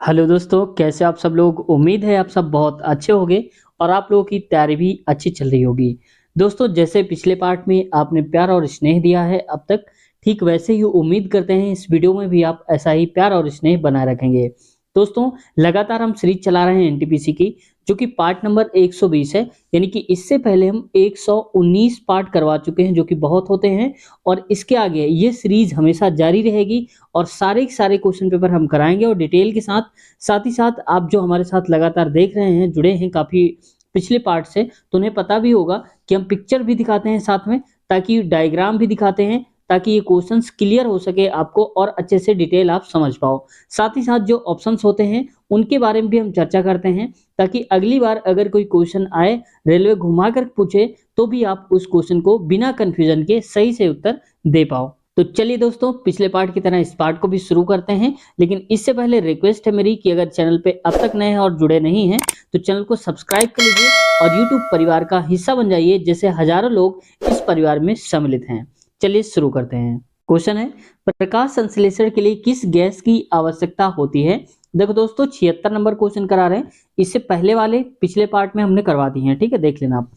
Hello दोस्तों, कैसे आप सब लोग। उम्मीद है आप सब बहुत अच्छे होंगे और आप लोगों की तैयारी भी अच्छी चल रही होगी। दोस्तों, जैसे पिछले पार्ट में आपने प्यार और स्नेह दिया है अब तक, ठीक वैसे ही उम्मीद करते हैं इस वीडियो में भी आप ऐसा ही प्यार और स्नेह बनाए रखेंगे। दोस्तों, लगातार हम सीरीज चला रहे हैं एनटीपीसी की, जो कि पार्ट नंबर 120 है। यानी कि इससे पहले हम 119 पार्ट करवा चुके हैं, जो कि बहुत होते हैं। और इसके आगे ये सीरीज हमेशा जारी रहेगी और सारे के सारे क्वेश्चन पेपर हम कराएंगे और डिटेल के साथ। साथ ही साथ आप जो हमारे साथ लगातार देख रहे हैं, जुड़े हैं काफ़ी पिछले पार्ट से, तो उन्हें पता भी होगा कि हम पिक्चर भी दिखाते हैं साथ में, ताकि डायग्राम भी दिखाते हैं, ताकि ये क्वेश्चंस क्लियर हो सके आपको और अच्छे से डिटेल आप समझ पाओ। साथ ही साथ जो ऑप्शंस होते हैं उनके बारे में भी हम चर्चा करते हैं, ताकि अगली बार अगर कोई क्वेश्चन आए, रेलवे घुमा कर पूछे, तो भी आप उस क्वेश्चन को बिना कंफ्यूजन के सही से उत्तर दे पाओ। तो चलिए दोस्तों, पिछले पार्ट की तरह इस पार्ट को भी शुरू करते हैं। लेकिन इससे पहले रिक्वेस्ट है मेरी कि अगर चैनल पे अब तक नए हैं और जुड़े नहीं हैं, तो चैनल को सब्सक्राइब कर लीजिए और यूट्यूब परिवार का हिस्सा बन जाइए, जैसे हजारों लोग इस परिवार में सम्मिलित हैं। चलिए शुरू करते हैं। क्वेश्चन है, प्रकाश संश्लेषण के लिए किस गैस की आवश्यकता होती है। देखो दोस्तों, 76 नंबर क्वेश्चन करा रहे हैं। इससे पहले वाले पिछले पार्ट में हमने करवा दी है, ठीक है, देख लेना आप।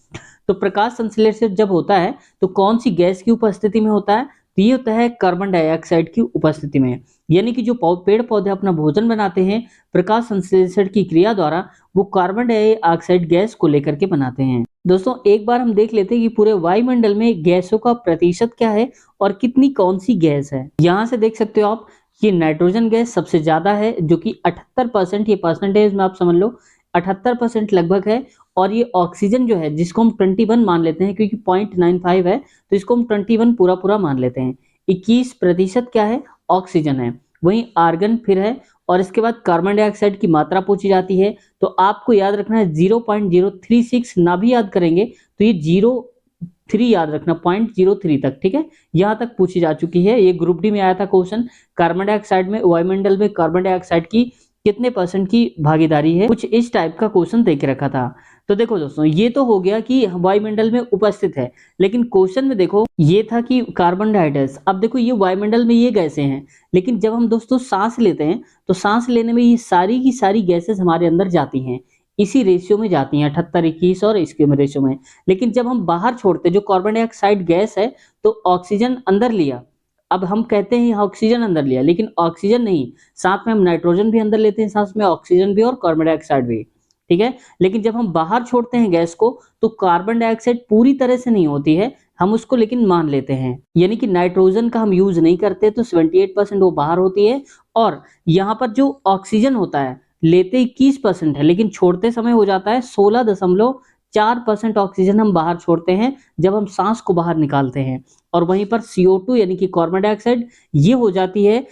तो प्रकाश संश्लेषण जब होता है तो कौन सी गैस की उपस्थिति में होता है, तो ये होता है कार्बन डाइऑक्साइड की उपस्थिति में। यानी कि जो पेड़ पौधे अपना भोजन बनाते हैं, प्रकाश संश्लेषण की क्रिया द्वारा वो कार्बन डाइऑक्साइड गैस को लेकर के बनाते हैं। दोस्तों, एक बार हम देख लेते हैं कि पूरे वायुमंडल में गैसों का प्रतिशत क्या है और कितनी कौन सी गैस है। यहाँ से देख सकते हो आप कि नाइट्रोजन गैस सबसे ज्यादा है, जो कि 78%, ये परसेंटेज में आप समझ लो 78% लगभग है। और ये ऑक्सीजन जो है, जिसको हम 21 मान लेते हैं, क्योंकि 0.95 है, तो इसको हम 21 पूरा पूरा मान लेते हैं। 21% क्या है, ऑक्सीजन है। वहीं आर्गन फिर है, और इसके बाद कार्बन डाइऑक्साइड की मात्रा पूछी जाती है। तो आपको याद रखना है 0.036, ना भी याद करेंगे तो ये 03 याद रखना, 0.03 तक, ठीक है। यहाँ तक पूछी जा चुकी है, ये ग्रुप डी में आया था क्वेश्चन। कार्बन डाइऑक्साइड में, वायुमंडल में कार्बन डाइऑक्साइड की कितने परसेंट की भागीदारी है, कुछ इस टाइप का क्वेश्चन दे के रखा था। तो देखो दोस्तों, ये तो हो गया कि वायुमंडल में उपस्थित है। लेकिन क्वेश्चन में देखो ये था कि कार्बन डाइऑक्साइड, अब देखो ये वायुमंडल में ये गैसें हैं, लेकिन जब हम दोस्तों सांस लेते हैं, तो सांस लेने में ये सारी की सारी गैसेस हमारे अंदर जाती हैं, इसी रेशियो में जाती हैं, 78-21 और इसके रेशियो में। लेकिन जब हम बाहर छोड़ते हैं जो कार्बन डाइऑक्साइड गैस है, तो ऑक्सीजन अंदर लिया। अब हम कहते हैं यहाँ ऑक्सीजन अंदर लिया, लेकिन ऑक्सीजन नहीं, साथ में हम नाइट्रोजन भी अंदर लेते हैं, साथ में ऑक्सीजन भी और कार्बन डाइऑक्साइड भी, ठीक है। लेकिन जब हम बाहर छोड़ते हैं गैस को, तो कार्बन डाइऑक्साइड पूरी तरह से नहीं होती है, हम उसको लेकिन मान लेते हैं। यानी कि नाइट्रोजन का हम यूज नहीं करते, तो 78% वो बाहर होती है। और यहाँ पर जो ऑक्सीजन होता है, लेते 21% है, लेकिन छोड़ते समय हो जाता है 16.4% ऑक्सीजन हम बाहर छोड़ते हैं जब हम सांस को बाहर निकालते हैं। और वहीं पर CO2 यानी कि कार्बन डाइऑक्साइड, ये हो जाती है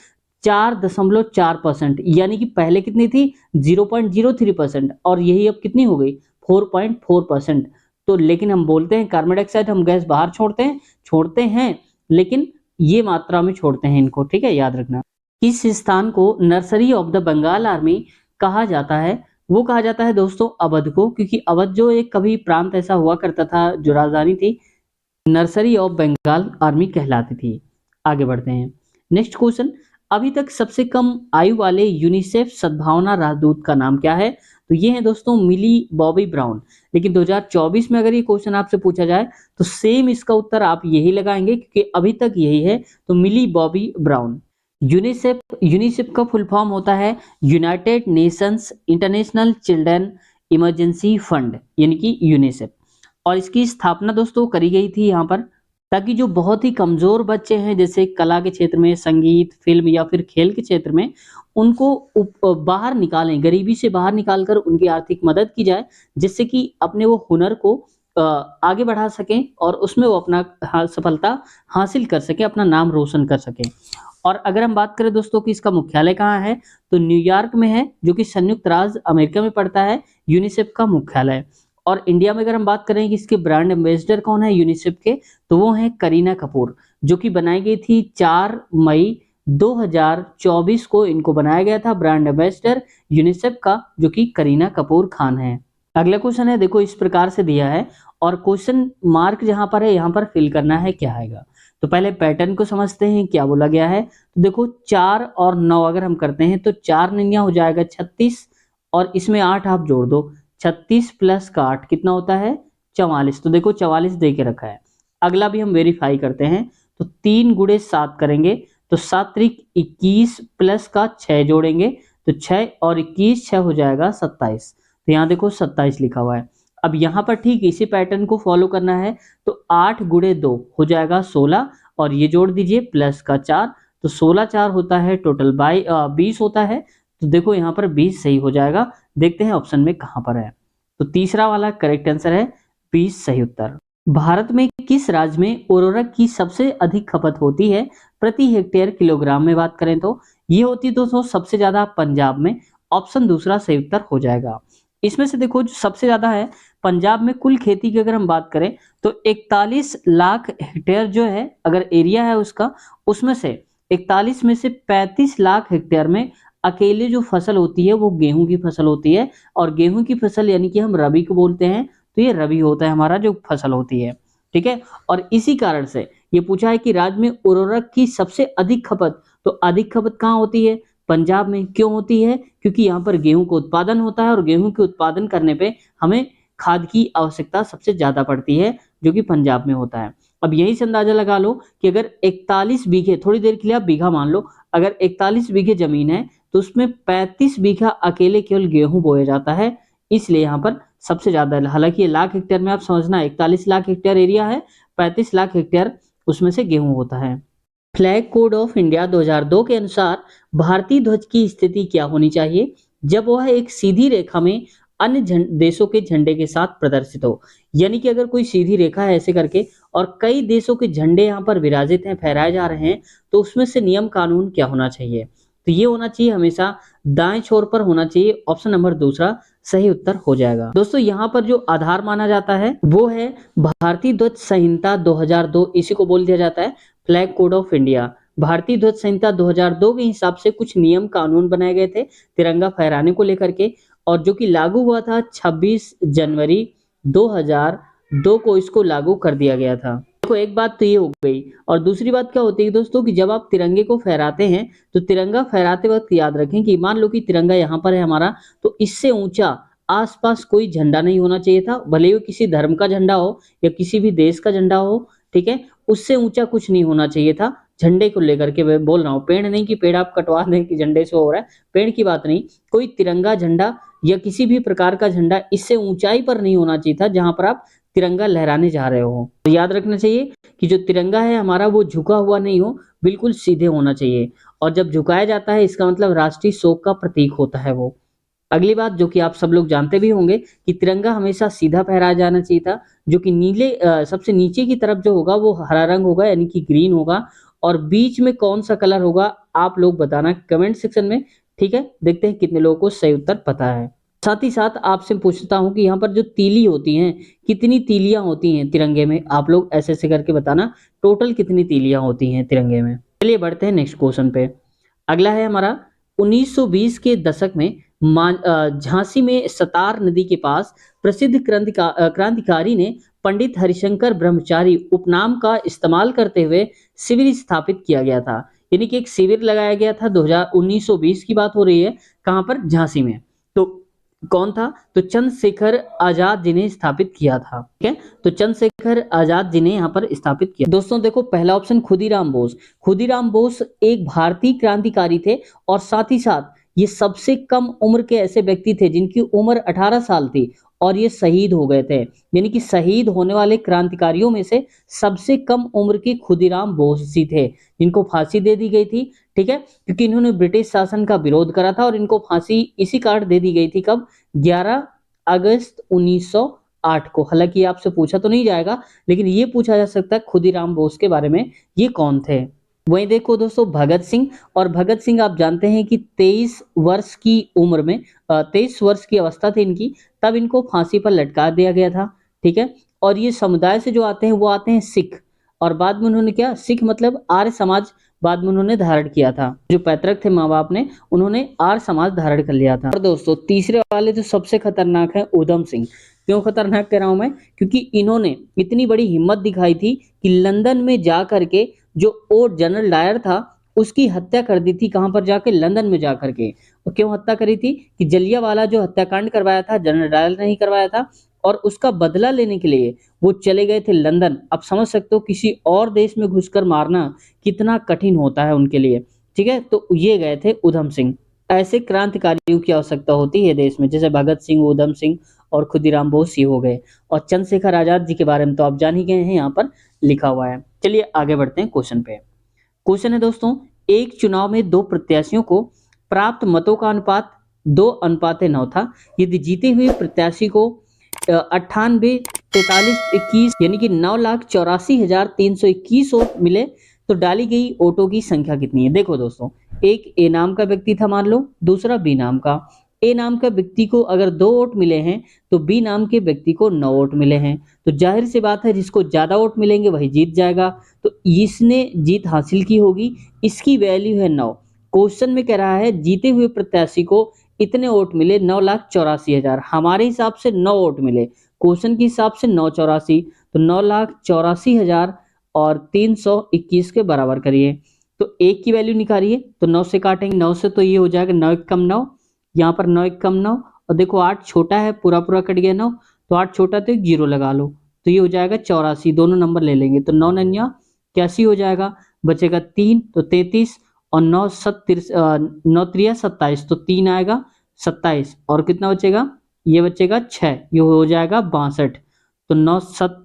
4.4%। यानी कि पहले कितनी थी, 0.03%, और यही अब कितनी हो गई, 4.4%। तो लेकिन हम बोलते हैं कार्बन डाइऑक्साइड हम गैस बाहर छोड़ते हैं, लेकिन ये मात्रा में छोड़ते हैं इनको, ठीक है, याद रखना। इस स्थान को nursery of the Bengal army कहा जाता है। वो कहा जाता है दोस्तों अवध को, क्योंकि अवध जो एक कभी प्रांत ऐसा हुआ करता था, जो राजधानी थी, नर्सरी ऑफ बंगाल आर्मी कहलाती थी। आगे बढ़ते हैं। नेक्स्ट क्वेश्चन, अभी तक सबसे कम आयु वाले यूनिसेफ सद्भावना राजदूत का नाम क्या है। तो ये है दोस्तों मिली बॉबी ब्राउन। लेकिन 2024 में अगर ये क्वेश्चन आपसे पूछा जाए, तो सेम इसका उत्तर आप यही लगाएंगे, क्योंकि अभी तक यही है। तो मिली बॉबी ब्राउन। यूनिसेफ का फुल फॉर्म होता है United Nations international children emergency fund, यानी कि यूनिसेफ। और इसकी स्थापना दोस्तों करी गई थी यहाँ पर, ताकि जो बहुत ही कमजोर बच्चे हैं, जैसे कला के क्षेत्र में, संगीत, फिल्म या फिर खेल के क्षेत्र में, उनको बाहर निकालें, गरीबी से बाहर निकालकर उनकी आर्थिक मदद की जाए, जिससे कि अपने वो हुनर को आगे बढ़ा सकें और उसमें वो अपना सफलता हासिल कर सके, अपना नाम रोशन कर सके। और अगर हम बात करें दोस्तों कि इसका मुख्यालय कहाँ है, तो न्यूयॉर्क में है, जो कि संयुक्त राज्य अमेरिका में पड़ता है यूनिसेफ का मुख्यालय। और इंडिया में अगर हम बात करें कि इसके ब्रांड एम्बेसडर कौन है यूनिसेफ के, तो वो है करीना कपूर, जो कि बनाई गई थी 4 मई 2024 को। इनको बनाया गया था ब्रांड एम्बेसडर यूनिसेफ का, जो कि करीना कपूर खान है। अगला क्वेश्चन है, देखो इस प्रकार से दिया है, और क्वेश्चन मार्क जहां पर है, यहां पर फिल करना है क्या आएगा। तो पहले पैटर्न को समझते हैं क्या बोला गया है। तो देखो 4 और 9 अगर हम करते हैं तो 4 निन्या हो जाएगा 36 और इसमें 8 आप जोड़ दो। 36 प्लस का 8 कितना होता है 44। तो देखो 44 दे के रखा है। अगला भी हम वेरीफाई करते हैं तो 3 गुणे 7 करेंगे तो 7 त्रिक 21 प्लस का 6 जोड़ेंगे तो 6 और 21 6 हो जाएगा 27। तो यहाँ देखो 27 लिखा हुआ है। अब यहाँ पर ठीक इसी पैटर्न को फॉलो करना है तो 8 गुणे 2 हो जाएगा 16 और ये जोड़ दीजिए प्लस का 4 तो 16 4 होता है टोटल 20 होता है। तो देखो यहाँ पर 20 सही हो जाएगा। देखते हैं ऑप्शन में कहाँ पर है। तो तीसरा वाला करेक्ट आंसर है 20 सही उत्तर। भारत में किस राज्य में उर्वरक की सबसे अधिक खपत होती है प्रति हेक्टेयर किलोग्राम में बात करें तो ये होती दोस्तों सबसे ज्यादा पंजाब में। ऑप्शन दूसरा सही उत्तर हो जाएगा। इसमें से देखो जो सबसे ज्यादा है पंजाब में कुल खेती की अगर हम बात करें तो 41 लाख हेक्टेयर जो है अगर एरिया है उसका उसमें से 41 में से 35 लाख हेक्टेयर में अकेले जो फसल होती है वो गेहूं की फसल होती है और गेहूं की फसल यानी कि हम रबी को बोलते हैं। तो ये रबी होता है हमारा जो फसल होती है। ठीक है और इसी कारण से ये पूछा है कि राज्य में उर्वरक की सबसे अधिक खपत तो अधिक खपत कहाँ होती है पंजाब में। क्यों होती है क्योंकि यहाँ पर गेहूं का उत्पादन होता है और गेहूं के उत्पादन करने पे हमें खाद की आवश्यकता सबसे ज्यादा पड़ती है जो कि पंजाब में होता है। अब यही से अंदाजा लगा लो कि अगर 41 बीघे थोड़ी देर के लिए आप बीघा मान लो अगर 41 बीघे जमीन है तो उसमें 35 बीघा अकेले केवल गेहूं बोया जाता है। इसलिए यहाँ पर सबसे ज्यादा हालांकि ये लाख हेक्टेयर में आप समझना 41 लाख हेक्टेयर एरिया है 35 लाख हेक्टेयर उसमें से गेहूं होता है। फ्लैग कोड ऑफ इंडिया 2002 के अनुसार भारतीय ध्वज की स्थिति क्या होनी चाहिए जब वह एक सीधी रेखा में अन्य देशों के झंडे के साथ प्रदर्शित हो। यानी कि अगर कोई सीधी रेखा है ऐसे करके और कई देशों के झंडे यहाँ पर विराजित हैं फहराए जा रहे हैं तो उसमें से नियम कानून क्या होना चाहिए। तो ये होना चाहिए हमेशा दाएं छोर पर होना चाहिए। ऑप्शन नंबर दूसरा सही उत्तर हो जाएगा। दोस्तों यहाँ पर जो आधार माना जाता है वो है भारतीय ध्वज संहिता 2002 इसी को बोल दिया जाता है फ्लैग कोड ऑफ इंडिया। भारतीय ध्वज संहिता 2002 के हिसाब से कुछ नियम कानून बनाए गए थे तिरंगा फहराने को लेकर के और जो कि लागू हुआ था 26 जनवरी 2002 को इसको लागू कर दिया गया था। देखो एक बात तो ये हो गई और दूसरी बात क्या होती है दोस्तों कि जब आप तिरंगे को फहराते हैं तो तिरंगा फहराते वक्त याद रखें कि मान लो कि तिरंगा यहाँ पर है हमारा तो इससे ऊंचा आसपास कोई झंडा नहीं होना चाहिए था भले ही किसी धर्म का झंडा हो या किसी भी देश का झंडा हो। ठीक है उससे ऊंचा कुछ नहीं होना चाहिए था झंडे को लेकर के मैं बोल रहा हूँ। पेड़ नहीं कि पेड़ आप कटवा दें कि झंडे से हो रहा है पेड़ की बात नहीं। कोई तिरंगा झंडा या किसी भी प्रकार का झंडा इससे ऊंचाई पर नहीं होना चाहिए था जहां पर आप तिरंगा लहराने जा रहे हो। तो याद रखना चाहिए कि जो तिरंगा है हमारा वो झुका हुआ नहीं हो बिल्कुल सीधे होना चाहिए और जब झुकाया जाता है इसका मतलब राष्ट्रीय शोक का प्रतीक होता है वो। अगली बात जो कि आप सब लोग जानते भी होंगे कि तिरंगा हमेशा सीधा फहराया जाना चाहिए था जो कि नीले सबसे नीचे की तरफ जो होगा वो हरा रंग होगा यानी कि ग्रीन होगा और बीच में कौन सा कलर होगा आप लोग बताना कमेंट सेक्शन में। ठीक है देखते हैं कितने लोगों को सही उत्तर पता है। साथ ही साथ आपसे पूछता हूं कि यहाँ पर जो तीली होती हैं कितनी तीलियां होती हैं तिरंगे में आप लोग ऐसे ऐसे करके बताना टोटल कितनी तीलियां होती हैं तिरंगे में। चलिए बढ़ते हैं नेक्स्ट क्वेश्चन पे। अगला है हमारा 1920 के दशक में झांसी में सतार नदी के पास प्रसिद्ध क्रांतिकारी ने पंडित हरिशंकर ब्रह्मचारी उपनाम का इस्तेमाल करते हुए शिविर स्थापित किया गया था। यानी कि एक शिविर लगाया गया था 1920 की बात हो रही है कहां पर झांसी में। तो कौन था तो चंद्रशेखर आजाद जी ने स्थापित किया था। ठीक है तो चंद्रशेखर आजाद जी ने यहाँ पर स्थापित किया। दोस्तों देखो पहला ऑप्शन खुदीराम बोस। खुदीराम बोस एक भारतीय क्रांतिकारी थे और साथ ही साथ ये सबसे कम उम्र के ऐसे व्यक्ति थे जिनकी उम्र 18 साल थी और ये शहीद हो गए थे। यानी कि शहीद होने वाले क्रांतिकारियों में से सबसे कम उम्र के खुदीराम बोस जी थे जिनको फांसी दे दी गई थी। ठीक है क्योंकि इन्होंने ब्रिटिश शासन का विरोध करा था और इनको फांसी इसी कारण दे दी गई थी कब 11 अगस्त 1908 को। हालांकि आपसे पूछा तो नहीं जाएगा लेकिन ये पूछा जा सकता है खुदीराम बोस के बारे में ये कौन थे। वहीं देखो दोस्तों भगत सिंह और भगत सिंह आप जानते हैं कि 23 वर्ष की उम्र में 23 वर्ष की अवस्था थी इनकी तब इनको फांसी पर लटका दिया गया था। ठीक है और ये समुदाय से जो आते हैं वो आते हैं सिख और बाद में उन्होंने क्या सिख मतलब आर्य समाज बाद में उन्होंने धारण किया था। जो पैतृक थे माँ बाप ने, उन्होंने आर्य समाज धारण कर लिया था। और दोस्तों तीसरे वाले जो सबसे खतरनाक है उधम सिंह। क्यों खतरनाक कह रहा हूं मैं? क्योंकि इन्होंने इतनी बड़ी हिम्मत दिखाई थी कि लंदन में जा करके जो ओ जनरल डायर था उसकी हत्या कर दी थी। कहां पर जाके? लंदन में जा करके। और क्यों हत्या करी थी? कि जलियांवाला जो हत्याकांड करवाया था जनरल डायर ने ही करवाया था, और उसका बदला लेने के लिए वो चले गए थे लंदन। आप समझ सकते हो किसी और देश में घुसकर मारना कितना कठिन होता है उनके लिए। ठीक है, तो ये गए थे उधम सिंह। ऐसे क्रांतिकारियों की आवश्यकता होती है देश में, जैसे भगत सिंह, उधम सिंह और खुदीराम बोस ये हो गए। और चंद्रशेखर आजाद जी के बारे में तो आप जान ही गए हैं, यहाँ पर लिखा हुआ है। चलिए आगे बढ़ते हैं क्वेश्चन पे। क्वेश्चन है दोस्तों, एक चुनाव में दो प्रत्याशियों को प्राप्त मतों का अनुपात 2:9 था। यदि जीते हुए प्रत्याशी को 98 43 21 यानी कि 9,84,321 वोट मिले तो डाली गई वोटों की संख्या कितनी है? देखो दोस्तों, एक ए नाम का व्यक्ति था मान लो, दूसरा बी नाम का। ए नाम का व्यक्ति को अगर 2 वोट मिले हैं तो बी नाम के व्यक्ति को 9 वोट मिले हैं। तो जाहिर सी बात है जिसको ज्यादा वोट मिलेंगे वही जीत जाएगा। तो इसने जीत हासिल की होगी, इसकी वैल्यू है 9। क्वेश्चन में कह रहा है जीते हुए प्रत्याशी को इतने वोट मिले 9,84,000। हमारे हिसाब से 9 वोट मिले, क्वेश्चन के हिसाब से 984, तो 9,84,321 के बराबर करिए। तो एक की वैल्यू निकालिए, तो 9 से काटेंगे, 9 से तो ये हो जाएगा 9 एक कम 9, यहाँ पर 9 एक कम 9, और देखो 8 छोटा है, पूरा पूरा कट गया 9, तो 8 छोटा तो एक जीरो लगा लो, तो ये हो जाएगा 84। दोनों नंबर ले लेंगे तो 9 नन्या 81 हो जाएगा, बचेगा 3 तो 33, और 9 त्रिया 27, तो 3 आएगा 27, और कितना बचेगा? ये बचेगा 6, ये हो जाएगा 62। तो 9 7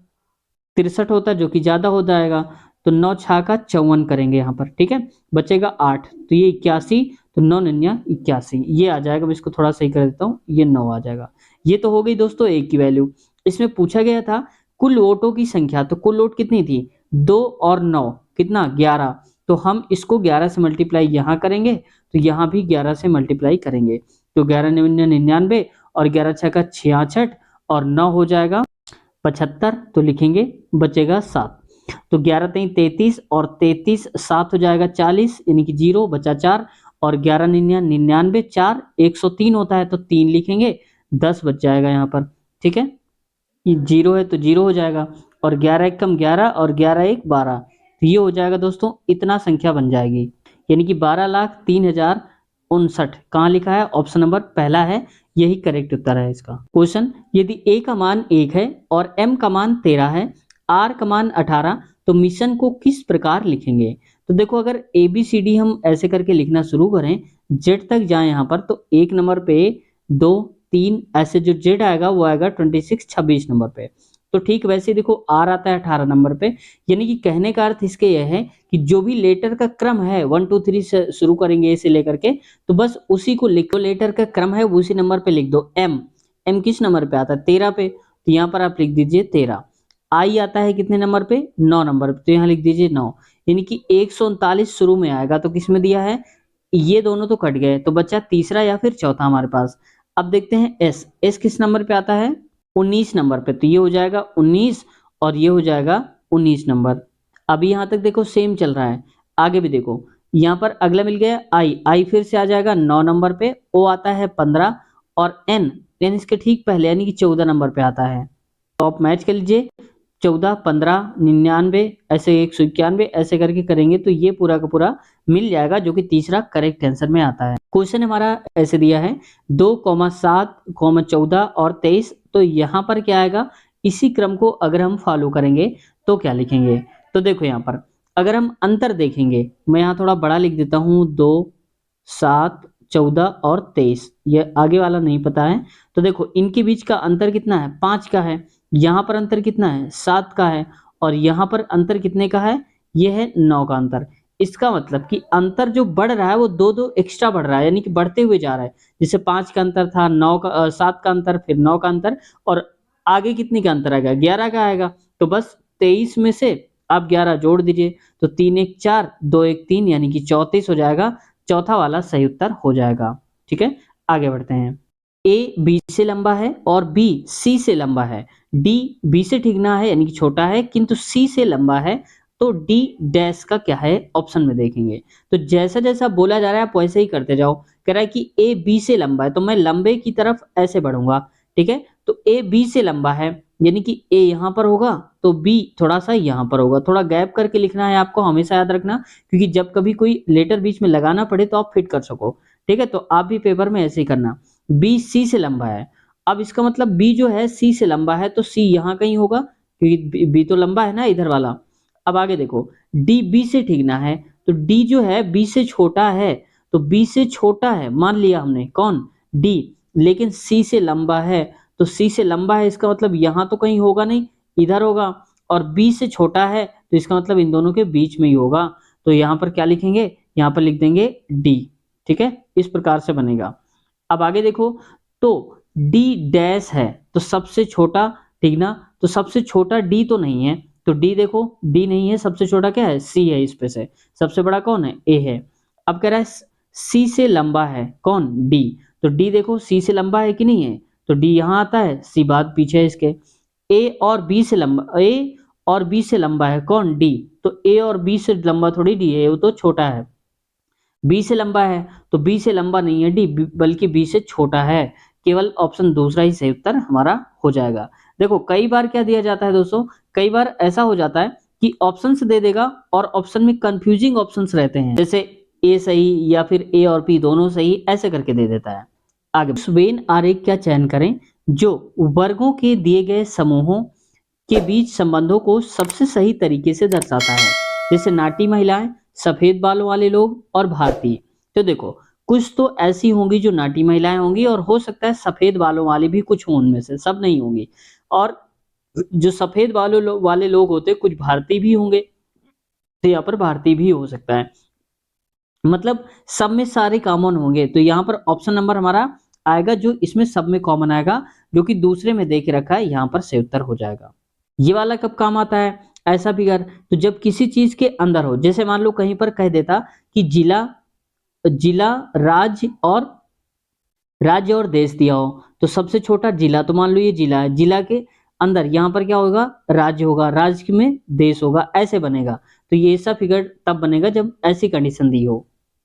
63 होता है जो कि ज्यादा हो जाएगा, तो 9 छा का 54 करेंगे यहाँ पर। ठीक है, बचेगा 8, तो ये 81, तो 9 नन्या 81 ये आ जाएगा। मैं इसको थोड़ा सही कर देता हूँ, ये 9 आ जाएगा। ये तो हो गई दोस्तों एक की वैल्यू। इसमें पूछा गया था कुल वोटों की संख्या, तो कुल वोट कितनी थी? 2 और 9 कितना? 11। तो हम इसको 11 से मल्टीप्लाई यहाँ करेंगे, तो यहाँ भी 11 से मल्टीप्लाई करेंगे, तो 11 99 99, और 11 छः का 66, और 9 हो जाएगा 75, तो लिखेंगे बचेगा 7। तो 11 3 33, और 33 7 हो जाएगा 40, यानी कि 0 बचा 4, और 11 99 4 103 होता है तो 3 लिखेंगे, 10 बच जाएगा यहाँ पर। ठीक है, ये 0 है तो 0 हो जाएगा, और 11 एक कम 11, और 11 एक 12, तो ये हो जाएगा दोस्तों इतना संख्या बन जाएगी, यानी कि 12,03,059। कहाँ लिखा है? ऑप्शन नंबर पहला है, यही करेक्ट उत्तर है इसका। क्वेश्चन, यदि ए का मान 1 है और एम का मान 13 है, आर का मान 18, तो मिशन को किस प्रकार लिखेंगे? तो देखो अगर ए बी सी डी हम ऐसे करके लिखना शुरू करें, जेड तक जाए यहाँ पर, तो 1 नंबर पे 2 3 ऐसे जो जेड आएगा वो आएगा 26 26 नंबर पे। तो ठीक वैसे ही देखो आर आता है 18 नंबर पे, यानी कि कहने का अर्थ इसके यह है कि जो भी लेटर का क्रम है 1 2 3 से शुरू करेंगे ए से लेकर के, तो बस उसी को लिखो। लेटर का क्रम है वो उसी नंबर पे लिख दो। एम, एम किस नंबर पे आता है? 13 पे, तो यहाँ पर आप लिख दीजिए 13। आई आता है कितने नंबर पे? 9 नंबर पे, तो यहाँ लिख दीजिए 9, यानी कि 139 शुरू में आएगा। तो किस में दिया है? ये दोनों तो कट गए, तो बचा तीसरा या फिर चौथा हमारे पास। अब देखते हैं एस, एस किस नंबर पे आता है? 19 नंबर पे, तो ये हो जाएगा 19, और ये हो जाएगा 19 नंबर। अभी यहाँ तक देखो सेम चल रहा है, आगे भी देखो। यहाँ पर अगला मिल गया आई, आई फिर से आ जाएगा 9 नंबर पे, ओ आता है 15, और एन, एन इसके ठीक पहले यानी कि 14 नंबर पे आता है। तो आप मैच कर लीजिए, 14 15 99 ऐसे 191 ऐसे करके करेंगे तो ये पूरा का पूरा मिल जाएगा, जो कि तीसरा करेक्ट आंसर में आता है। क्वेश्चन हमारा ऐसे दिया है 2,7, 14 और 23, तो यहाँ पर क्या आएगा? इसी क्रम को अगर हम फॉलो करेंगे तो क्या लिखेंगे? तो देखो यहाँ पर अगर हम अंतर देखेंगे, मैं यहाँ थोड़ा बड़ा लिख देता हूँ, 2 7 14 और 23, ये आगे वाला नहीं पता है। तो देखो इनके बीच का अंतर कितना है? 5 का है। यहाँ पर अंतर कितना है? 7 का है। और यहाँ पर अंतर कितने का है? ये है 9 का अंतर। इसका मतलब कि अंतर जो बढ़ रहा है वो 2 एक्स्ट्रा बढ़ रहा है, यानी कि बढ़ते हुए जा रहा है। जैसे 5 का अंतर था, 7 का अंतर, फिर 9 का अंतर, और आगे कितने का अंतर आएगा? 11 का आएगा। तो बस 23 में से आप 11 जोड़ दीजिए, तो 3 1 4, 2 1 3, यानी कि 34 हो जाएगा। चौथा वाला सही उत्तर हो जाएगा। ठीक है, आगे बढ़ते हैं। ए बी से लंबा है और बी सी से लंबा है, डी बी से ठीक ना है यानी कि छोटा है, किंतु सी से लंबा है, तो डी डैश का क्या है ऑप्शन में देखेंगे। तो जैसा जैसा बोला जा रहा है आप वैसे ही करते जाओ। कह रहा है कि ए बी से लंबा है तो मैं लंबे की तरफ ऐसे बढ़ूंगा, ठीक है। तो ए बी से लंबा है यानी कि ए यहाँ पर होगा तो बी थोड़ा सा यहाँ पर होगा। थोड़ा गैप करके लिखना है आपको, हमेशा याद रखना, क्योंकि जब कभी कोई लेटर बीच में लगाना पड़े तो आप फिट कर सको, ठीक है। तो आप भी पेपर में ऐसे ही करना। बी सी से लंबा है, अब इसका मतलब बी जो है सी से लंबा है तो सी यहाँ कहीं होगा, क्योंकि बी तो लंबा है ना इधर वाला। अब आगे देखो, डी बी से ठीकना है तो डी जो है बी से छोटा है, तो बी से छोटा है मान लिया हमने कौन, डी, लेकिन सी से लंबा है तो सी से लंबा है इसका मतलब यहाँ तो कहीं होगा नहीं, इधर होगा। और बी से छोटा है तो इसका मतलब इन दोनों के बीच में ही होगा। तो यहाँ पर क्या लिखेंगे, यहाँ पर लिख देंगे डी, ठीक है। इस प्रकार से बनेगा। अब आगे देखो, तो डी डैश है तो सबसे छोटा, ठीक ना। तो सबसे छोटा डी तो नहीं है, तो डी देखो डी नहीं है, सबसे छोटा क्या है सी है, इस पे से सबसे बड़ा कौन है ए है। अब कह रहा है सी से लंबा है कौन डी, तो डी देखो सी से लंबा है कि नहीं है, तो डी यहाँ आता है, सी बात पीछे है इसके। ए और बी से लंबा, ए और बी से लंबा है कौन डी, तो ए और बी से लंबा थोड़ी डी है, वो तो छोटा है। बी से लंबा है तो बी से लंबा नहीं है डी, बल्कि बी से छोटा है। केवल ऑप्शन दूसरा ही सही उत्तर हमारा हो जाएगा। देखो कई बार क्या दिया जाता है दोस्तों, कई बार ऐसा हो जाता है कि ऑप्शंस दे देगा और ऑप्शन में कंफ्यूजिंग ऑप्शंस रहते हैं, जैसे ए सही या फिर ए और बी दोनों सही ऐसे करके दे देता है। आगे वेन आरेख का चयन करें जो वर्गों के दिए गए समूहों के बीच संबंधों को सबसे सही तरीके से दर्शाता है, जैसे नाटी महिलाएं, सफेद बालों वाले लोग और भारतीय। तो देखो कुछ तो ऐसी होंगी जो नाटी महिलाएं होंगी और हो सकता है सफेद बालों वाली भी कुछ हों, उनमें से सब नहीं होंगी। और जो सफेद वाले लोग होते कुछ भारतीय भी होंगे, तो यहाँ पर भारतीय भी हो सकता है, मतलब सब में सारे कॉमन होंगे। तो यहाँ पर ऑप्शन नंबर हमारा आएगा जो इसमें सब में कॉमन आएगा, जो कि दूसरे में दे के रखा है, यहाँ पर सही उत्तर हो जाएगा। ये वाला कब काम आता है, ऐसा फिगर, तो जब किसी चीज के अंदर हो, जैसे मान लो कहीं पर कह देता कि जिला, जिला, राज्य और देश दिया हो, तो सबसे छोटा जिला, तो मान लो ये जिला है, जिला के अंदर यहाँ पर क्या होगा राज्य होगा, राज्य में देश होगा, ऐसे बनेगा। तो ये ऐसा फिगर तब बनेगा जब ऐसी कंडीशन दी हो।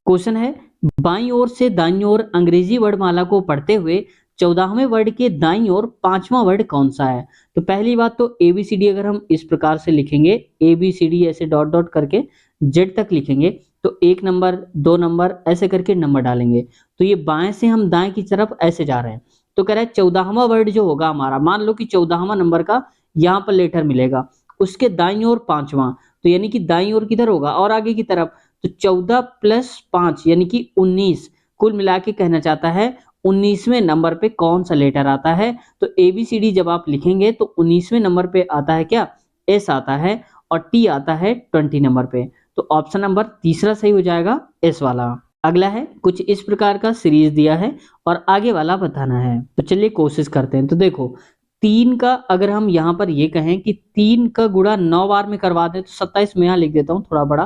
क्वेश्चन है, बाईं ओर से दाईं ओर अंग्रेजी वर्णमाला को पढ़ते हुए 14वें वर्ड के दाईं ओर 5वां वर्ड कौन सा है। तो पहली बात तो ABCD अगर हम इस प्रकार से लिखेंगे, ABCD ऐसे डॉट डॉट करके जेड तक लिखेंगे, तो 1 नंबर 2 नंबर ऐसे करके नंबर डालेंगे। तो ये बाएं से हम दाएं की तरफ ऐसे जा रहे हैं। तो कह रहा है 14वां वर्ड जो होगा हमारा, मान लो कि 14वां नंबर का यहाँ पर लेटर मिलेगा, उसके दाईं ओर 5वां, तो यानी कि दाईं ओर किधर होगा और आगे की तरफ, तो 14 + 5 यानी कि 19, कुल मिला के कहना चाहता है 19वें नंबर पे कौन सा लेटर आता है। तो ABCD जब आप लिखेंगे तो 19वें नंबर पे आता है क्या, S आता है, और T आता है 20 नंबर पे। तो ऑप्शन नंबर तीसरा सही हो जाएगा, S वाला। अगला है, कुछ इस प्रकार का सीरीज दिया है और आगे वाला बताना है। तो चलिए कोशिश करते हैं। तो देखो 3 का अगर हम यहाँ पर ये कहें कि 3 का गुणा 9 बार में करवा दें, तो 27 में यहाँ लिख देता हूँ थोड़ा बड़ा,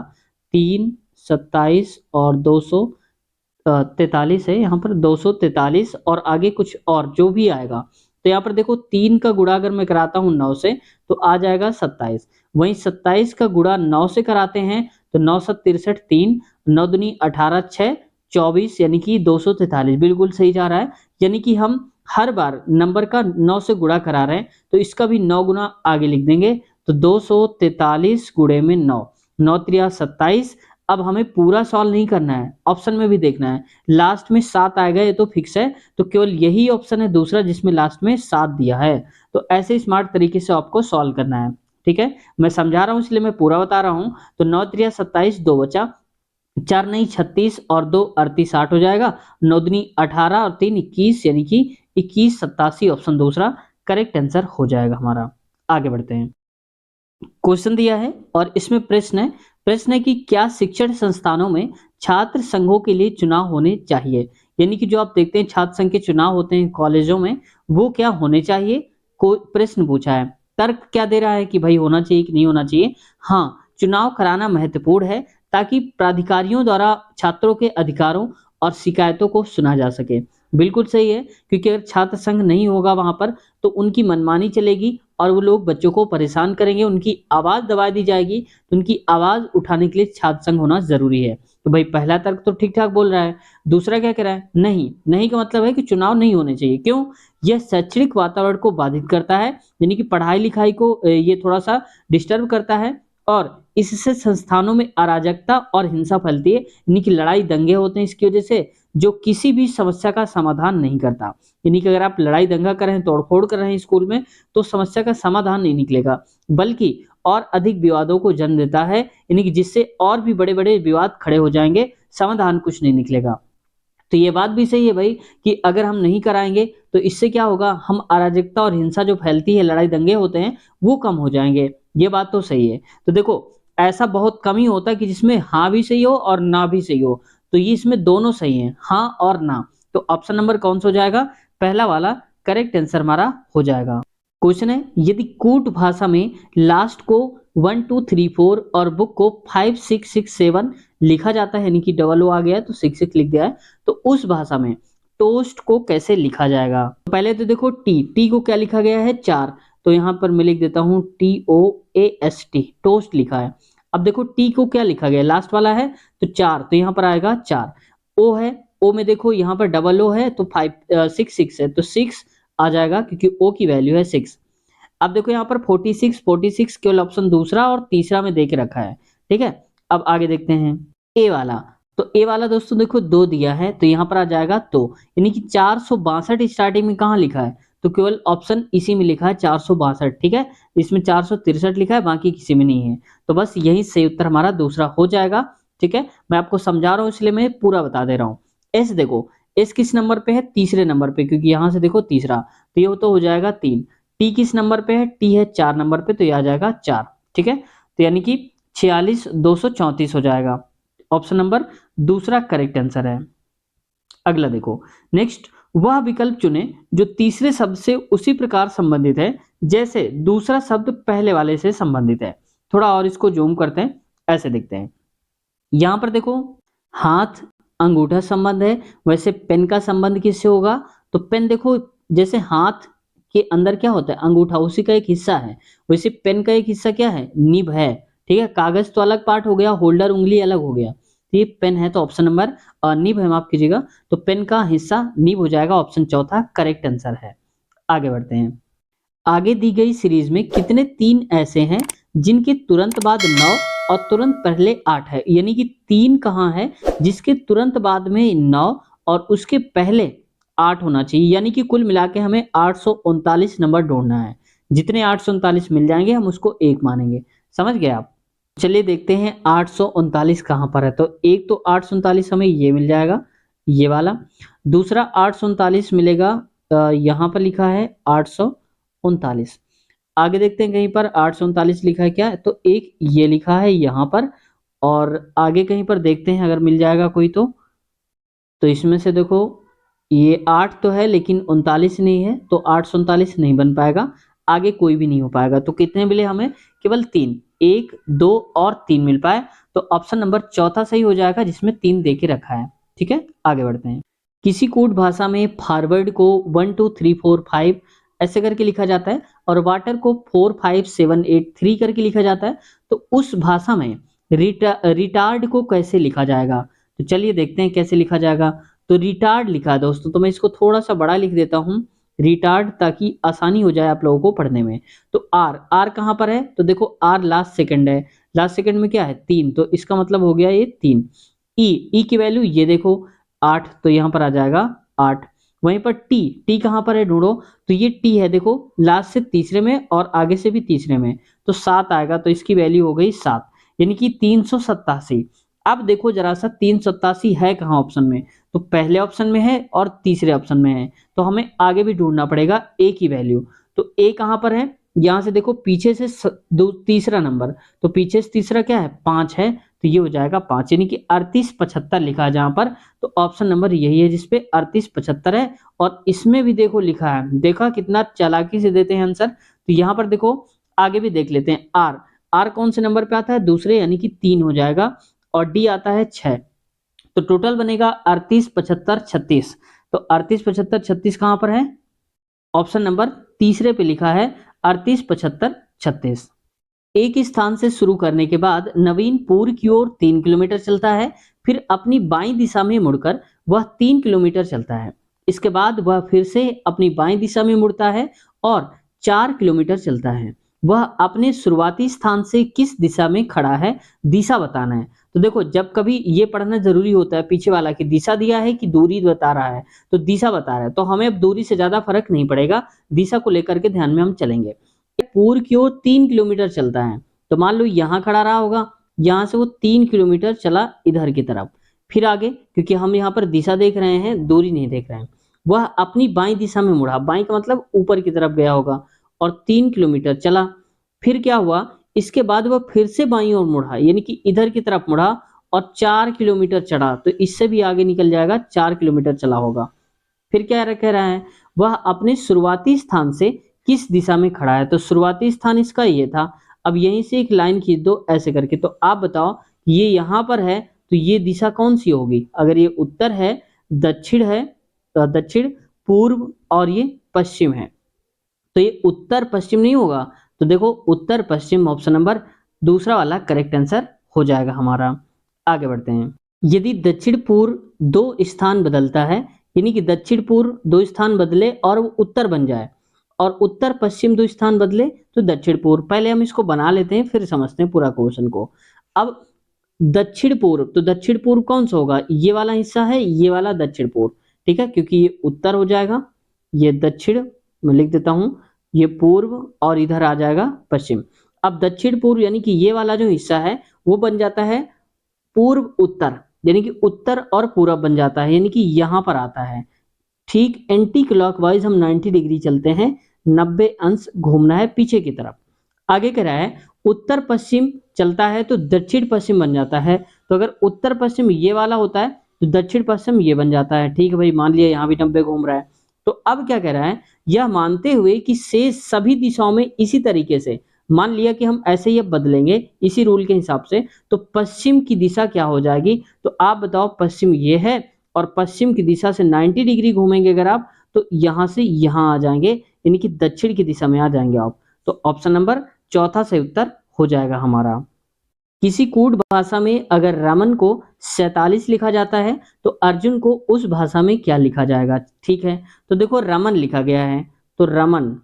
3 27 और 243 है, यहाँ पर 243 और आगे कुछ और जो भी आएगा। तो यहाँ पर देखो 3 का गुणा अगर मैं कराता हूँ 9 से तो आ जाएगा 27, वहीं 27 का गुणा 9 से कराते हैं तो 9 7 63, 3 9 दूनी 18, 6 24 यानी कि 243, बिल्कुल सही जा रहा है। यानी कि हम हर बार नंबर का 9 से गुणा करा रहे हैं तो इसका भी 9 गुना आगे लिख देंगे, तो 243 गुणे में 9, 9 3 27। अब हमें पूरा सॉल्व नहीं करना है, ऑप्शन में भी देखना है, लास्ट में 7 आएगा ये तो फिक्स है, तो केवल यही ऑप्शन है दूसरा जिसमें लास्ट में 7 दिया है। तो ऐसे स्मार्ट तरीके से आपको सॉल्व करना है, ठीक है। मैं समझा रहा हूं इसलिए मैं पूरा बता रहा हूं। तो 9 3 27, 2 बचा, 4 नहीं 36 और 2 38, 60 हो जाएगा, 9 दूनी 18 और 3 21 यानी कि 21 87, ऑप्शन दूसरा करेक्ट आंसर हो जाएगा हमारा। आगे बढ़ते हैं। क्वेश्चन दिया है और इसमें प्रश्न है कि क्या शिक्षण संस्थानों में छात्र संघों के लिए चुनाव होने चाहिए, यानी कि जो आप देखते हैं छात्र संघ के चुनाव होते हैं कॉलेजों में, वो क्या होने चाहिए, को प्रश्न पूछा है। तर्क क्या दे रहा है कि भाई होना चाहिए कि नहीं होना चाहिए। हाँ, चुनाव कराना महत्वपूर्ण है ताकि प्राधिकारियों द्वारा छात्रों के अधिकारों और शिकायतों को सुना जा सके। बिल्कुल सही है, क्योंकि अगर छात्र संघ नहीं होगा वहां पर तो उनकी मनमानी चलेगी और वो लोग बच्चों को परेशान करेंगे, उनकी आवाज दबा दी जाएगी, तो उनकी आवाज उठाने के लिए छात्र संघ होना जरूरी है। तो भाई पहला तर्क तो ठीक ठाक बोल रहा है। दूसरा क्या कह रहा है, नहीं, नहीं का मतलब है कि चुनाव नहीं होने चाहिए। क्यों? यह शैक्षणिक वातावरण को बाधित करता है, यानी कि पढ़ाई लिखाई को ये थोड़ा सा डिस्टर्ब करता है, और इससे संस्थानों में अराजकता और हिंसा फैलती है, यानी कि लड़ाई दंगे होते हैं इसकी वजह से, जो किसी भी समस्या का समाधान नहीं करता। यानी कि अगर आप लड़ाई दंगा कर रहे हैं, तोड़फोड़ कर रहे हैं स्कूल में, तो समस्या का समाधान नहीं निकलेगा, बल्कि और अधिक विवादों को जन्म देता है, यानी कि जिससे और भी बड़े बड़े विवाद खड़े हो जाएंगे, समाधान कुछ नहीं निकलेगा। तो ये बात भी सही है भाई कि अगर हम नहीं कराएंगे तो इससे क्या होगा, हम अराजकता और हिंसा जो फैलती है, लड़ाई दंगे होते हैं, वो कम हो जाएंगे। ये बात तो सही है। तो देखो, ऐसा बहुत कम ही होता है कि जिसमें हाँ भी सही हो और ना भी सही हो, तो ये इसमें दोनों सही हैं, हाँ और ना। तो ऑप्शन नंबर कौन सा हो जाएगा, पहला वाला करेक्ट आंसर हमारा हो जाएगा। क्वेश्चन है, यदि कूट भाषा में लास्ट को 1 2 3 4 और बुक को 5 6 6 7 लिखा जाता है, यानी कि डबल ओ आ गया है तो 6 6 लिख दिया है, तो उस भाषा में टोस्ट को कैसे लिखा जाएगा? तो पहले तो देखो, टी टी को क्या लिखा गया है, 4, तो यहाँ पर मैं लिख देता हूँ TOAST, टोस्ट लिखा है। अब देखो टी को क्या लिखा गया, लास्ट वाला है तो 4, तो यहाँ पर आएगा 4। ओ है, ओ में देखो यहाँ पर डबल ओ है तो 5 6 6 है, तो 6 आ जाएगा क्योंकि ओ की वैल्यू है 6। अब देखो यहाँ पर 46 केवल ऑप्शन दूसरा और तीसरा में दे के रखा है, ठीक है। अब आगे देखते हैं ए वाला। तो ए वाला दोस्तों देखो 2 दिया है, तो यहाँ पर आ जाएगा तो, यानी कि 462 स्टार्टिंग में कहाँ लिखा है, तो केवल ऑप्शन इसी में लिखा है 462, ठीक है। इसमें 463 लिखा है, बाकी किसी में नहीं है, तो बस यही सही उत्तर हमारा दूसरा हो जाएगा, ठीक है। मैं आपको समझा रहा हूँ इसलिए मैं पूरा बता दे रहा हूँ। एस देखो, एस किस नंबर पे है, तीसरे नंबर पे, क्योंकि यहाँ से देखो तीसरा, तो ये तो हो जाएगा 3। टी किस नंबर पे है, टी है 4 नंबर पे, तो ये आ जाएगा 4, ठीक है। तो यानी कि 46 234 हो जाएगा। ऑप्शन नंबर दूसरा करेक्ट आंसर है। अगला देखो, नेक्स्ट, वह विकल्प चुने जो तीसरे शब्द से उसी प्रकार संबंधित है जैसे दूसरा शब्द पहले वाले से संबंधित है। थोड़ा और इसको जूम करते हैं, ऐसे देखते हैं। यहां पर देखो, हाथ अंगूठा संबंध है, वैसे पेन का संबंध किससे होगा, तो पेन देखो, जैसे हाथ के अंदर क्या होता है, अंगूठा उसी का एक हिस्सा है, वैसे पेन का एक हिस्सा क्या है, निब है, ठीक है। कागज तो अलग पार्ट हो गया, होल्डर उंगली अलग हो गया, तो ये पेन है, तो ऑप्शन नंबर निब है, माफ कीजिएगा, तो पेन का हिस्सा निब हो जाएगा, ऑप्शन चौथा करेक्ट आंसर है। आगे बढ़ते हैं। आगे दी गई सीरीज में कितने 3 ऐसे हैं जिनके तुरंत बाद 9 और तुरंत पहले 8 है, यानी कि 3 कहाँ है जिसके तुरंत बाद में 9 और उसके पहले 8 होना चाहिए, यानी कि कुल मिला के हमें 839 नंबर ढूंढना है। जितने 839 मिल जाएंगे हम उसको एक मानेंगे। समझ गए आप? चलिए देखते हैं 839 कहाँ पर है। तो एक तो 839 हमें ये मिल जाएगा, ये वाला। दूसरा 839 मिलेगा, यहाँ पर लिखा है 839। आगे देखते हैं, कहीं पर 839 लिखा है क्या है, तो एक ये लिखा है यहाँ पर, और आगे कहीं पर देखते हैं अगर मिल जाएगा कोई तो इसमें से देखो, ये 8 तो है लेकिन 39 नहीं है, तो 839 नहीं बन पाएगा, आगे कोई भी नहीं हो पाएगा। तो कितने मिले हमें, केवल 3, 1 2 और 3 मिल पाए, तो ऑप्शन नंबर चौथा सही हो जाएगा जिसमें 3 दे के रखा है, ठीक है। आगे बढ़ते हैं। किसी कोड भाषा में फॉरवर्ड को 1 2 3 4 5 ऐसे करके लिखा जाता है और वाटर को 4 5 7 8 3 करके लिखा जाता है, तो उस भाषा में रिटार्ड को कैसे लिखा जाएगा? तो चलिए देखते हैं कैसे लिखा जाएगा। तो रिटार्ड लिखा है दोस्तों, तो मैं इसको थोड़ा सा बड़ा लिख देता हूँ, रिटार्ड, ताकि आसानी हो जाए आप लोगों को पढ़ने में। तो आर, आर कहाँ पर है, तो देखो आर लास्ट सेकंड है, लास्ट सेकंड में क्या है 3, तो इसका मतलब हो गया ये 3। ई, ई की वैल्यू ये देखो 8, तो यहाँ पर आ जाएगा 8। वहीं पर टी, टी कहाँ पर है ढूंढो, तो ये टी है देखो, लास्ट से तीसरे में और आगे से भी तीसरे में, तो 7 आएगा, तो इसकी वैल्यू हो गई 7, यानी कि 387। अब देखो जरा सा 387 है कहाँ ऑप्शन में, तो पहले ऑप्शन में है और तीसरे ऑप्शन में है, तो हमें आगे भी ढूंढना पड़ेगा ए की वैल्यू। तो ए कहाँ पर है, यहाँ से देखो पीछे से तीसरा नंबर, तो पीछे से तीसरा क्या है 5 है, तो ये हो जाएगा 5, यानी कि 3875 लिखा है जहां पर, तो ऑप्शन नंबर यही है जिसपे 3875 है। और इसमें भी देखो लिखा है, देखा कितना चालाकी से देते हैं आंसर। तो यहाँ पर देखो आगे भी देख लेते हैं, आर, आर कौन से नंबर पे आता है, दूसरे, यानी कि 3 हो जाएगा, और डी आता है 6, तो टोटल बनेगा 38 75 36। तो 38 75 36 कहां पर है, ऑप्शन नंबर तीसरे पे लिखा है 38, 75, 36। एक स्थान से शुरू करने के बाद नवीन पूर्व की ओर 3 किलोमीटर चलता है, फिर अपनी बाईं दिशा में मुड़कर वह 3 किलोमीटर चलता है। इसके बाद वह फिर से अपनी बाईं दिशा में मुड़ता है और 4 किलोमीटर चलता है। वह अपने शुरुआती स्थान से किस दिशा में खड़ा है, दिशा बताना है। तो देखो, जब कभी ये पढ़ना जरूरी होता है पीछे वाला कि दिशा दिया है कि दूरी बता रहा है, तो दिशा बता रहा है, तो हमें अब दूरी से ज्यादा फर्क नहीं पड़ेगा, दिशा को लेकर के ध्यान में हम चलेंगे। पूर्व की ओर 3 किलोमीटर चलता है, तो मान लो यहाँ खड़ा रहा होगा, यहाँ से वो 3 किलोमीटर चला इधर की तरफ, फिर आगे, क्योंकि हम यहाँ पर दिशा देख रहे हैं, दूरी नहीं देख रहे हैं, वह अपनी बाईं दिशा में मुड़ा, बाईं का मतलब ऊपर की तरफ गया होगा, और 3 किलोमीटर चला। फिर क्या हुआ, इसके बाद वह फिर से बाईं ओर मुड़ा, यानी कि इधर की तरफ मुड़ा और 4 किलोमीटर चढ़ा, तो इससे भी आगे निकल जाएगा, 4 किलोमीटर चला होगा। फिर क्या कह रहा है, वह अपने शुरुआती स्थान से किस दिशा में खड़ा है, तो शुरुआती स्थान इसका ये था। अब यहीं से एक लाइन खींच दो ऐसे करके, तो आप बताओ ये यहाँ पर है, तो ये दिशा कौन सी होगी? अगर ये उत्तर है, दक्षिण है, तो दक्षिण, पूर्व और ये पश्चिम है, तो ये उत्तर पश्चिम नहीं होगा। तो देखो, उत्तर पश्चिम ऑप्शन नंबर दूसरा वाला करेक्ट आंसर हो जाएगा हमारा। आगे बढ़ते हैं। यदि दक्षिण पूर्व 2 स्थान बदलता है, यानी कि दक्षिण पूर्व 2 स्थान बदले और वो उत्तर बन जाए, और उत्तर पश्चिम 2 स्थान बदले तो दक्षिण पूर्व। पहले हम इसको बना लेते हैं, फिर समझते हैं पूरा क्वेश्चन को। अब दक्षिण पूर्व, तो दक्षिण पूर्व कौन सा होगा? ये वाला हिस्सा है, ये वाला दक्षिण पूर्व, ठीक है, क्योंकि ये उत्तर हो जाएगा, ये दक्षिण, मैं लिख देता हूं, ये पूर्व, और इधर आ जाएगा पश्चिम। अब दक्षिण पूर्व यानी कि ये वाला जो हिस्सा है वो बन जाता है पूर्व उत्तर, यानी कि उत्तर और पूरब बन जाता है, यानी कि यहां पर आता है। ठीक एंटी क्लॉकवाइज हम 90 डिग्री चलते हैं, 90 अंश घूमना है पीछे की तरफ। आगे कह रहा है उत्तर पश्चिम चलता है तो दक्षिण पश्चिम बन जाता है, तो अगर उत्तर पश्चिम ये वाला होता है तो दक्षिण पश्चिम ये बन जाता है। ठीक है भाई, मान लिया यहाँ भी 90 घूम रहा है। तो अब क्या कह रहा है, यह मानते हुए कि शेष सभी दिशाओं में इसी तरीके से, मान लिया कि हम ऐसे ही अब बदलेंगे इसी रूल के हिसाब से, तो पश्चिम की दिशा क्या हो जाएगी? तो आप बताओ, पश्चिम ये है, और पश्चिम की दिशा से 90 डिग्री घूमेंगे अगर आप, तो यहां से यहां आ जाएंगे, यानी कि दक्षिण की दिशा में आ जाएंगे आप। तो ऑप्शन नंबर चौथा सही उत्तर हो जाएगा हमारा। किसी कूट भाषा में अगर रमन को 47 लिखा जाता है तो अर्जुन को उस भाषा में क्या लिखा जाएगा? ठीक है, तो देखो रमन लिखा गया है, तो रमन,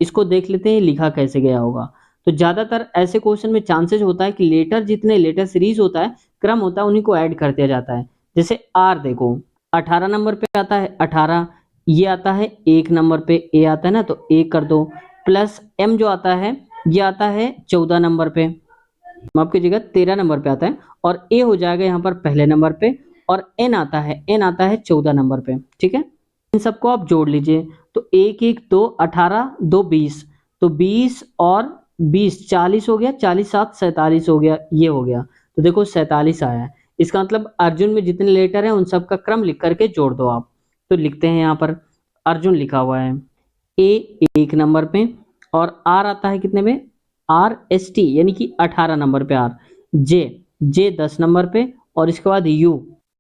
इसको देख लेते हैं लिखा कैसे गया होगा। तो ज्यादातर ऐसे क्वेश्चन में चांसेस होता है कि लेटर, जितने लेटर सीरीज होता है, क्रम होता है, उन्हीं को ऐड कर दिया जाता है। जैसे आर देखो, 18 नंबर पे आता है 18, ये आता है 1 नंबर पे, ए आता है ना, तो 1 कर दो, प्लस एम जो आता है ये आता है 14 नंबर पे, माफ कीजिएगा 13 नंबर पे आता है, और ए हो जाएगा यहाँ पर पहले नंबर पे, और एन आता है, 14 नंबर पे। ठीक है, इन सबको आप जोड़ लीजिए, तो 1 1 2 18 2 20, तो 20 और 20 40 हो गया, 40 7 47 हो गया, ये हो गया। तो देखो 47 आया है, इसका मतलब अर्जुन में जितने लेटर हैं उन सबका क्रम लिख करके जोड़ दो आप। तो लिखते हैं यहाँ पर अर्जुन लिखा हुआ है, ए 1 नंबर पे, और आर आता है कितने में? आर एस टी, यानी कि 18 नंबर पे आर, जे जे 10 नंबर पे, और इसके बाद यू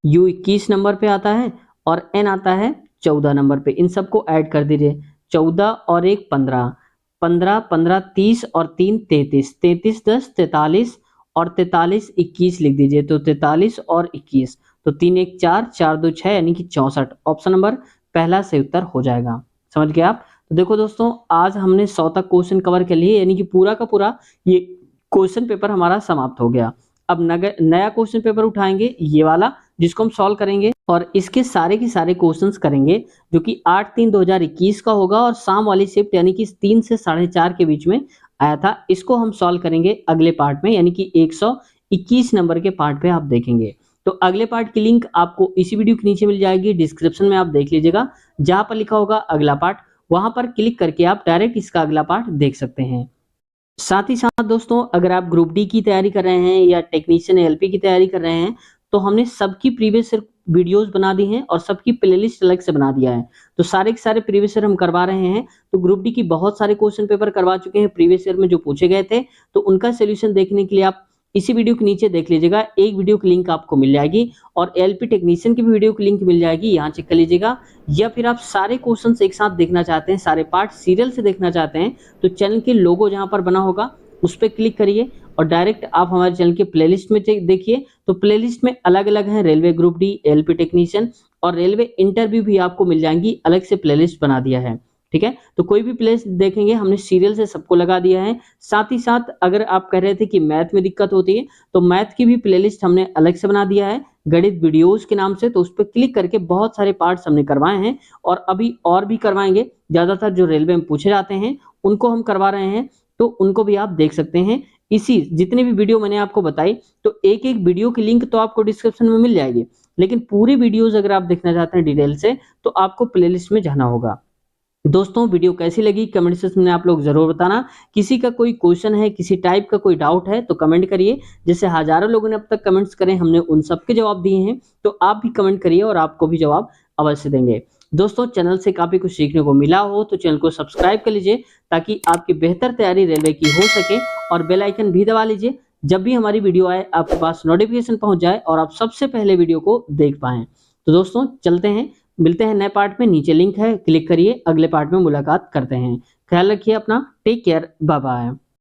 यू 21 नंबर पे आता है, और एन आता है 14 नंबर पे। इन सबको ऐड कर दीजिए, 14 और 1 15, 15 15 30 और 3 33, 33 10 43, और 43 21 लिख दीजिए, तो 43 और 21, तो 3 1 4 4 2 6, यानी कि 64। ऑप्शन नंबर पहला सही उत्तर हो जाएगा। समझ गए आप? तो देखो दोस्तों, आज हमने 100 तक क्वेश्चन कवर कर लिए, यानी कि पूरा का पूरा ये क्वेश्चन पेपर हमारा समाप्त हो गया। अब नया क्वेश्चन पेपर उठाएंगे, ये वाला, जिसको हम सॉल्व करेंगे, और इसके सारे के सारे क्वेश्चंस करेंगे, जो कि 8/3/2021 का होगा, और शाम वाली शिफ्ट यानी कि 3 से 4:30 के बीच में आया था। इसको हम सॉल्व करेंगे अगले पार्ट में, यानी कि 121 नंबर के पार्ट पे आप देखेंगे। तो अगले पार्ट की लिंक आपको इसी वीडियो के नीचे मिल जाएगी, डिस्क्रिप्शन में आप देख लीजिएगा, जहां पर लिखा होगा अगला पार्ट, वहां पर क्लिक करके आप डायरेक्ट इसका अगला पार्ट देख सकते हैं। साथ ही साथ दोस्तों, अगर आप ग्रुप डी की तैयारी कर रहे हैं या टेक्नीशियन एलपी की तैयारी कर रहे हैं, तो हमने सबकी प्रीवियस वीडियोस बना दी हैं और सबकी प्लेलिस्ट अलग से बना दिया है। तो सारे के सारे प्रीवियस ईयर हम करवा रहे हैं। तो ग्रुप डी की बहुत सारे क्वेश्चन पेपर करवा चुके हैं प्रीवियस ईयर में जो पूछे गए थे, तो उनका सोल्यूशन देखने के लिए आप इसी वीडियो के नीचे देख लीजिएगा, एक वीडियो की लिंक आपको मिल जाएगी और एलपी टेक्नीशियन की भी वीडियो की लिंक मिल जाएगी, यहाँ चेक कर लीजिएगा। या फिर आप सारे क्वेश्चंस एक साथ देखना चाहते हैं, सारे पार्ट सीरियल से देखना चाहते हैं, तो चैनल के लोगो जहाँ पर बना होगा उस पर क्लिक करिए और डायरेक्ट आप हमारे चैनल के प्लेलिस्ट में देखिए। तो प्लेलिस्ट में अलग अलग हैं, railway group D, LP technician और रेलवे इंटरव्यू भी आपको मिल जाएंगी, अलग से प्लेलिस्ट बना दिया है। ठीक है, तो कोई भी प्लेलिस्ट देखेंगे हमने सीरियल से सबको लगा दिया है। साथ ही साथ अगर आप कह रहे थे कि मैथ में दिक्कत होती है, तो मैथ की भी प्लेलिस्ट हमने अलग से बना दिया है, गणित वीडियोस के नाम से। तो उस पर क्लिक करके बहुत सारे पार्ट्स हमने करवाए हैं और अभी और भी करवाएंगे। ज्यादातर जो रेलवे में पूछे जाते हैं उनको हम करवा रहे हैं, तो उनको भी आप देख सकते हैं। इसी जितने भी वीडियो मैंने आपको बताई, तो एक एक वीडियो की लिंक तो आपको डिस्क्रिप्शन में मिल जाएगी, लेकिन पूरी वीडियोस अगर आप देखना चाहते हैं डिटेल से, तो आपको प्लेलिस्ट में जाना होगा। दोस्तों वीडियो कैसी लगी कमेंट सेक्शन में आप लोग जरूर बताना। किसी का कोई क्वेश्चन है, किसी टाइप का कोई डाउट है तो कमेंट करिए। जैसे हजारों लोगों ने अब तक कमेंट्स करे, हमने उन सबके जवाब दिए हैं, तो आप भी कमेंट करिए और आपको भी जवाब अवश्य देंगे। दोस्तों चैनल से काफी कुछ सीखने को मिला हो तो चैनल को सब्सक्राइब कर लीजिए, ताकि आपकी बेहतर तैयारी रेलवे की हो सके, और बेल आइकन भी दबा लीजिए, जब भी हमारी वीडियो आए आपके पास नोटिफिकेशन पहुंच जाए और आप सबसे पहले वीडियो को देख पाएं। तो दोस्तों चलते हैं, मिलते हैं नए पार्ट में, नीचे लिंक है, क्लिक करिए, अगले पार्ट में मुलाकात करते हैं। ख्याल रखिए अपना, टेक केयर, बाय बाय।